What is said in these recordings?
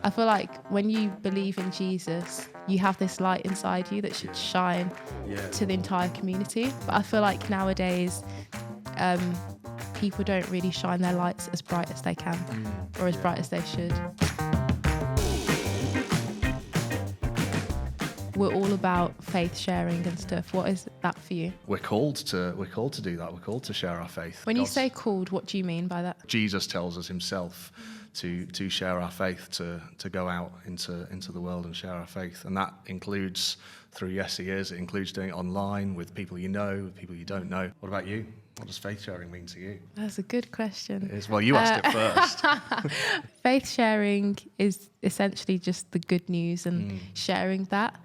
I feel like when you believe in Jesus, you have this light inside you that should shine to the entire community. But I feel like nowadays, people don't really shine their lights as bright as they can or as bright as they should. We're all about faith sharing and stuff. What is that for you? We're called to do that. We're called to share our faith. When you say called, what do you mean by that? Jesus tells us himself to share our faith, to go out into the world and share our faith. And that includes through yesHEis. It includes doing it online with people you know, with people you don't know. What about you? What does faith sharing mean to you? That's a good question. It is. Well, you asked it first. Faith sharing is essentially just the good news and sharing that.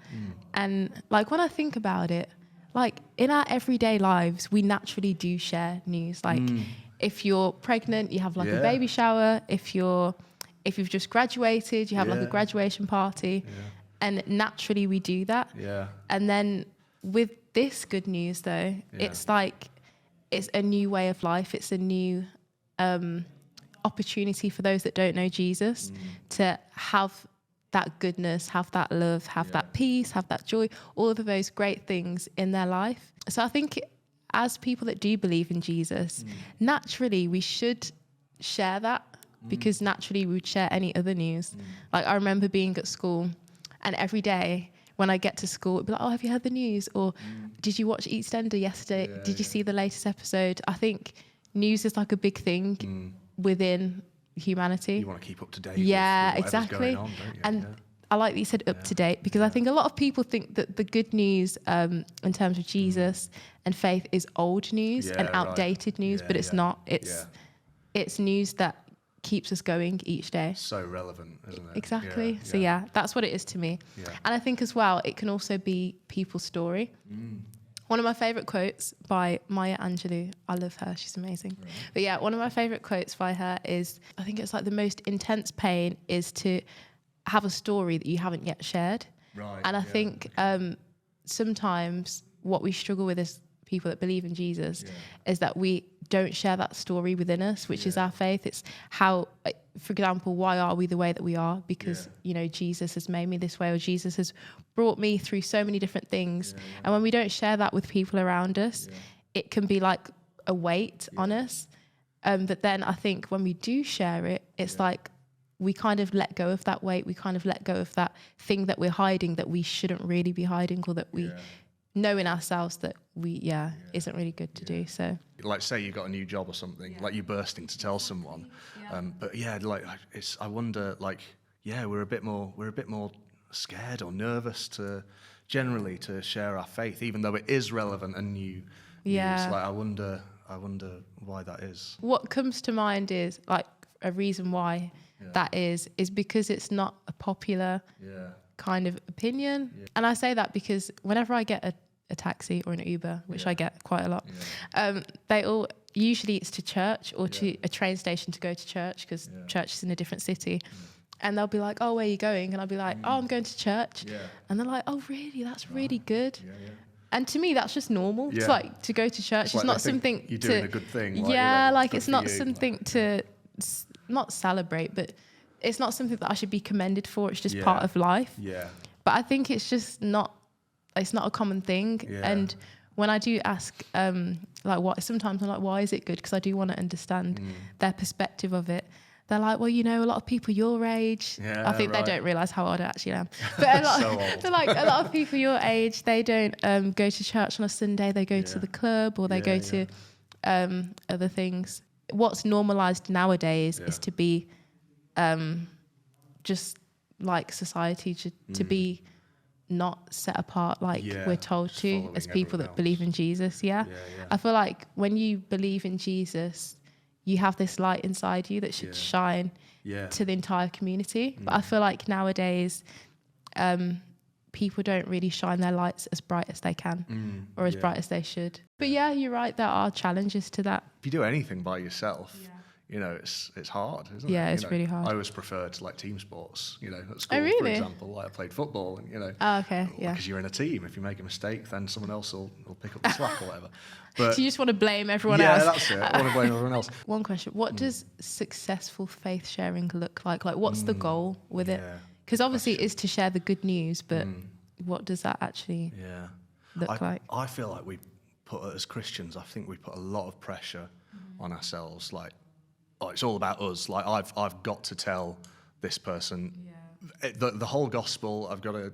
And like when I think about it, like in our everyday lives, we naturally do share news. Like if you're pregnant, you have like a baby shower. If you've just graduated, you have like a graduation party. And naturally we do that. And then with this good news though, it's like, it's a new way of life. It's a new opportunity for those that don't know Jesus to have that goodness, have that love, have that peace, have that joy, all of those great things in their life. So I think as people that do believe in Jesus, naturally we should share that because naturally we would share any other news. Like I remember being at school and every day when I get to school, it'd be like, oh, have you heard the news? Or did you watch EastEnders yesterday? Did you see the latest episode? I think news is like a big thing within humanity. You want to keep up to date. Yeah, with exactly. Going on, don't you? And I like that you said up to date because I think a lot of people think that the good news in terms of Jesus and faith is old news and outdated news, but it's not. It's news that keeps us going each day. So relevant, isn't it? Exactly. So that's what it is to me. And I think as well, it can also be people's story. One of my favourite quotes by Maya Angelou, I love her, she's amazing. But yeah, one of my favourite quotes by her is, I think it's like the most intense pain is to have a story that you haven't yet shared. And I think sometimes what we struggle with as people that believe in Jesus is that we don't share that story within us, which is our faith. It's how, for example, why are we the way that we are? Because, you know, Jesus has made me this way, or Jesus has brought me through so many different things. And when we don't share that with people around us, it can be like a weight on us. But then I think when we do share it, it's like we kind of let go of that weight. We kind of let go of that thing that we're hiding that we shouldn't really be hiding, or that we know in ourselves that we isn't really good to do. So like say you got a new job or something, like you're bursting to tell someone, but like it's, I wonder, like we're a bit more scared or nervous to generally to share our faith, even though it is relevant and new news. Like I wonder why that is. What comes to mind is like a reason why that is because it's not a popular kind of opinion. And I say that because whenever I get a taxi or an Uber, which I get quite a lot, they all, usually it's to church or to a train station to go to church, because church is in a different city. And they'll be like, oh, where are you going? And I'll be like, oh, I'm going to church. And they're like, oh, really? That's really good. And to me, that's just normal. It's like to go to church. It's not something you're doing a good thing. Like it's not something to not celebrate, but it's not something that I should be commended for. It's just part of life. But I think it's just not, it's not a common thing. And when I do ask, like what, sometimes I'm like, why is it good? Because I do want to understand their perspective of it. They're like, well, you know, a lot of people your age, I think they don't realise how old I actually am. But a lot, they're like, a lot of people your age, they don't go to church on a Sunday. They go to the club, or they go to other things. What's normalised nowadays is to be just like society, to be not set apart like we're told to as people that believe in Jesus. I feel like when you believe in Jesus, you have this light inside you that should shine to the entire community. But I feel like nowadays people don't really shine their lights as bright as they can or as bright as they should. But you're right, there are challenges to that. If you do anything by yourself, you know, it's hard, isn't it? Yeah, it's You know, really hard. I always preferred like team sports, you know, at school, Oh, really? for example. Like I played football, and you know, Oh, okay, yeah. because you're in a team. If you make a mistake, then someone else will pick up the slack or whatever. But So you just want to blame everyone yeah, else. that's it. I want to blame everyone else. One question: what does successful faith sharing look like? Like, what's the goal with it? Yeah, Because obviously, it is to share the good news, but what does that actually look like? I feel like as Christians, I think we put a lot of pressure on ourselves. Like, oh, it's all about us. Like, I've got to tell this person the whole gospel. I've got to.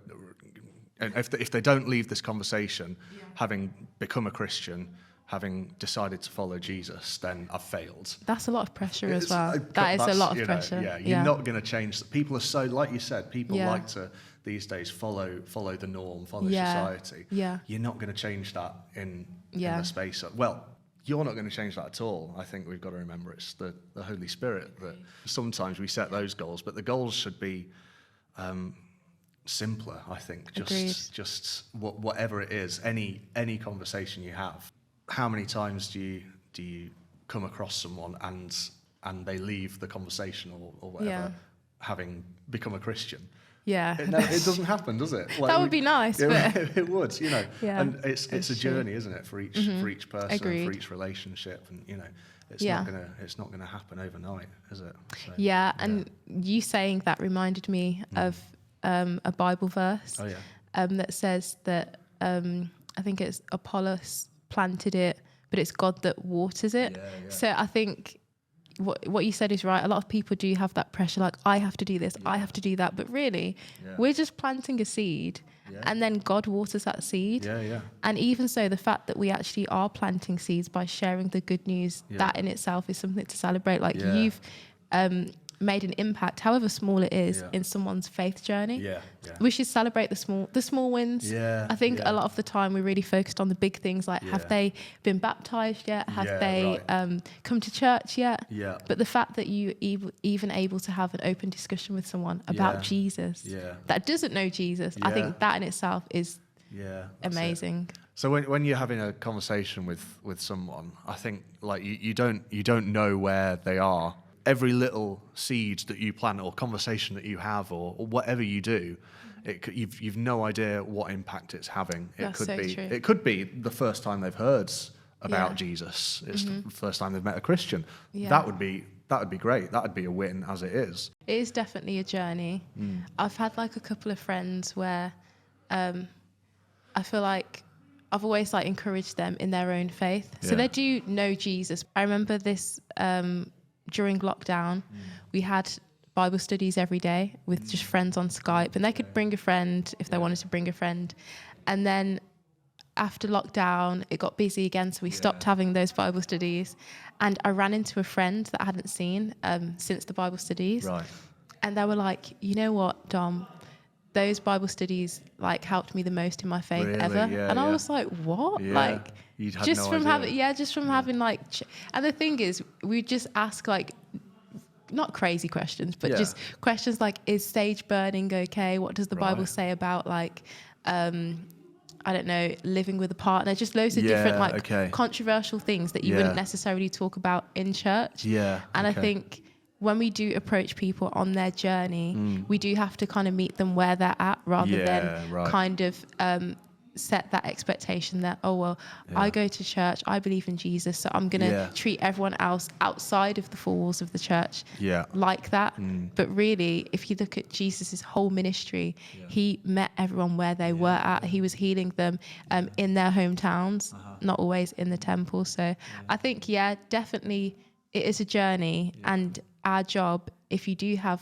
And if they don't leave this conversation, having become a Christian, having decided to follow Jesus, then I've failed. That's a lot of pressure as well. That is a lot of pressure. Yeah, you're not going to change. People are so, like you said, people like to these days follow the norm, follow society. Yeah. You're not going to change that in the space of, well, you're not going to change that at all. I think we've got to remember it's the Holy Spirit that sometimes we set those goals, but the goals should be simpler, I think. Just whatever it is, any conversation you have. How many times do you come across someone and they leave the conversation or whatever having become a Christian? Yeah, it doesn't happen, does it? Like, that would be nice, but it would, you know. Yeah, and it's a journey, isn't it, for each person, Agreed. for each relationship, and you know, it's not gonna happen overnight, is it? So, and you saying that reminded me of a Bible verse that says that I think it's Apollos planted it, but it's God that waters it. So I think what you said is right. A lot of people do have that pressure, like, I have to do this, I have to do that. But really, we're just planting a seed, and then God waters that seed. And even so, the fact that we actually are planting seeds by sharing the good news, that in itself is something to celebrate. Like, you've made an impact, however small it is, in someone's faith journey. We should celebrate the small wins. I think a lot of the time we're really focused on the big things, like have they been baptized yet? Have they come to church yet? But the fact that you even able to have an open discussion with someone about Jesus that doesn't know Jesus, I think that in itself is amazing. So when you're having a conversation with someone, I think like you don't know where they are. Every little seed that you plant or conversation that you have or whatever you do, you've no idea what impact it's having. It could be the first time they've heard about Jesus. It's the first time they've met a Christian. That would be great. That would be a win as it is. It is definitely a journey. I've had like a couple of friends where I feel like I've always like encouraged them in their own faith. So they do know Jesus. I remember this during lockdown, we had Bible studies every day with just friends on Skype, and they could bring a friend if they wanted to bring a friend. And then after lockdown, it got busy again, so we stopped having those Bible studies. And I ran into a friend that I hadn't seen since the Bible studies. Right. And they were like, you know what, Dom, those Bible studies like helped me the most in my faith ever. And I was like, what? Like, just from having having like, and the thing is, we just ask like, not crazy questions, but just questions like, is sage burning okay? What does the Bible say about like, I don't know, living with a partner? Just loads of different like controversial things that you wouldn't necessarily talk about in church. And I think when we do approach people on their journey, we do have to kind of meet them where they're at rather than kind of set that expectation that, I go to church, I believe in Jesus, so I'm going to treat everyone else outside of the four walls of the church like that. But really, if you look at Jesus's whole ministry, he met everyone where they were at. He was healing them in their hometowns, not always in the temple. So I think, definitely it is a journey, and our job, if you do have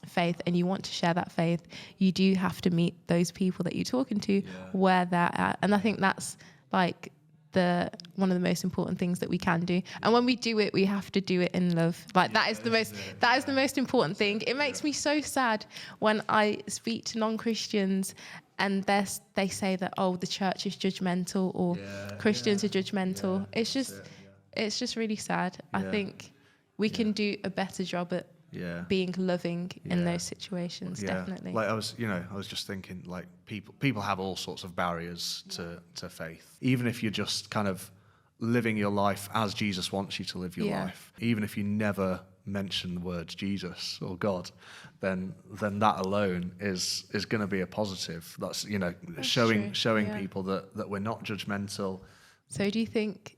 faith and you want to share that faith, you do have to meet those people that you're talking to where they're at. And I think that's like one of the most important things that we can do. And when we do it, we have to do it in love. Like that is the most important thing. It makes me so sad when I speak to non-Christians and they say that, the church is judgmental or Christians are judgmental. It's just really sad. I think we can do a better job at being loving in those situations, definitely. Like I was just thinking, like people have all sorts of barriers to faith. Even if you're just kind of living your life as Jesus wants you to live your life. Even if you never mention the words Jesus or God, then that alone is going to be a positive. That's, that's showing people that we're not judgmental. So do you think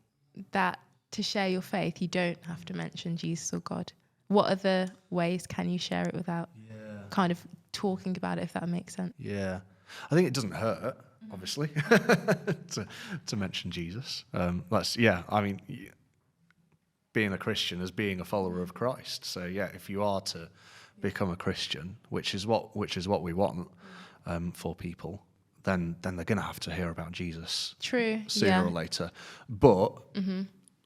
that to share your faith, you don't have to mention Jesus or God? What other ways can you share it without kind of talking about it, if that makes sense? Yeah. I think it doesn't hurt, obviously, to mention Jesus. Being a Christian is being a follower of Christ. So if you are to become a Christian, which is what we want for people, then they're going to have to hear about Jesus. True. Sooner or later. But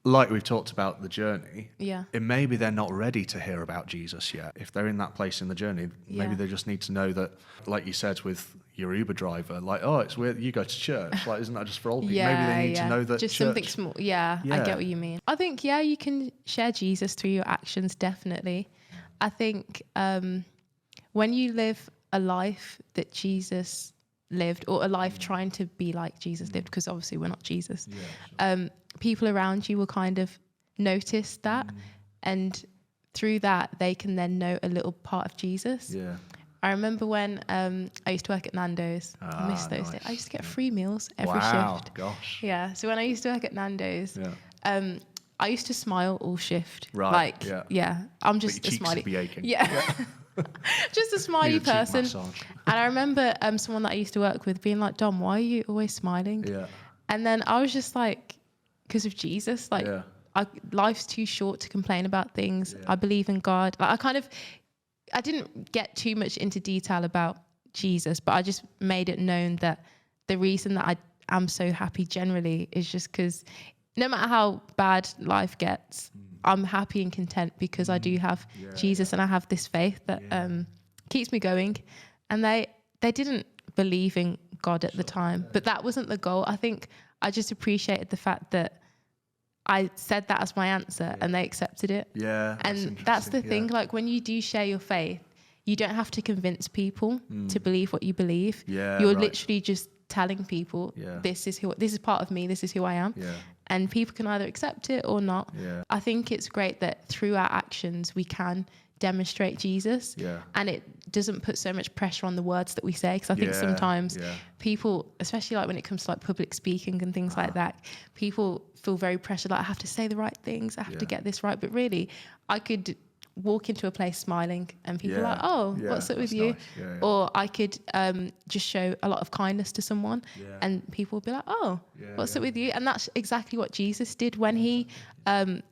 like we've talked about the journey, it maybe they're not ready to hear about Jesus yet. If they're in that place in the journey, maybe they just need to know that, like you said with your Uber driver, like, oh, it's weird you go to church. Like, isn't that just for old people? Maybe they need to know that just church... something small. Yeah, I get what you mean. I think, you can share Jesus through your actions, definitely. I think when you live a life that Jesus lived, or a life trying to be like Jesus lived, because obviously we're not Jesus, people around you will kind of notice that, and through that they can then know a little part of Jesus. I remember when I used to work at Nando's. I miss those days. I used to get free meals every shift. Gosh. Yeah, so when I used to work at Nando's, I used to smile all shift. Right. I'm just but your a smiley. Cheeks would be aching. Yeah. Just a smiley person. And I remember someone that I used to work with being like, Dom, why are you always smiling? Yeah. And then I was just like, because of Jesus. Like, life's too short to complain about things. I believe in God. Like, I didn't get too much into detail about Jesus, but I just made it known that the reason that I am so happy generally is just because no matter how bad life gets, I'm happy and content because I do have Jesus and I have this faith that keeps me going. And they didn't believe in God at the time, but that wasn't the goal. I think I just appreciated the fact that I said that as my answer and they accepted it. Yeah. And that's the thing, like when you do share your faith, you don't have to convince people to believe what you believe. You're literally just telling people, this is part of me, this is who I am. And people can either accept it or not. I think it's great that through our actions we can demonstrate Jesus, and it doesn't put so much pressure on the words that we say, because I think sometimes people, especially like when it comes to like public speaking and things like that, people feel very pressured, like I have to say the right things, I have to get this right. But really, I could walk into a place smiling and people are like, oh, what's up with you? Nice. Or I could just show a lot of kindness to someone and people will be like, oh, what's up with you? And that's exactly what Jesus did when he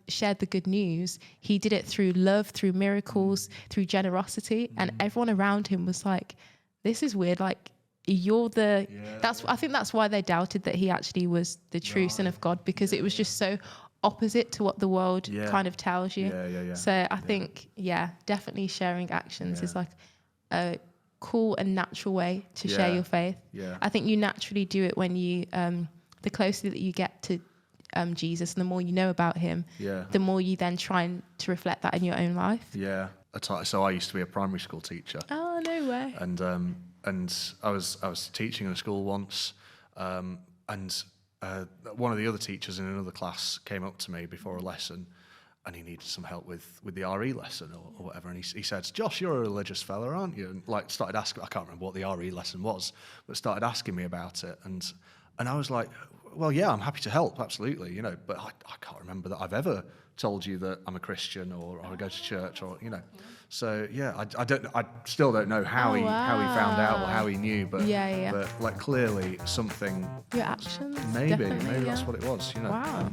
shared the good news. He did it through love, through miracles, through generosity, and everyone around him was like, this is weird, like you're the I think that's why they doubted that he actually was the true Son of God, because it was just so opposite to what the world kind of tells you. So I think, definitely sharing actions is like a cool and natural way to share your faith. I think you naturally do it when you, the closer that you get to Jesus and the more you know about him, the more you then try to reflect that in your own life. So I used to be a primary school teacher. Oh, no way. And I was teaching in a school once, and one of the other teachers in another class came up to me before a lesson, and he needed some help with the RE lesson or whatever. And he said, Josh, you're a religious fella, aren't you? And like started asking, I can't remember what the RE lesson was, but started asking me about it. And I was like, well, yeah, I'm happy to help, absolutely, but I can't remember that I've ever told you that I'm a Christian or I go to church or. So I still don't know how he found out or how he knew, but but like clearly something. Your actions. Maybe that's what it was. Wow.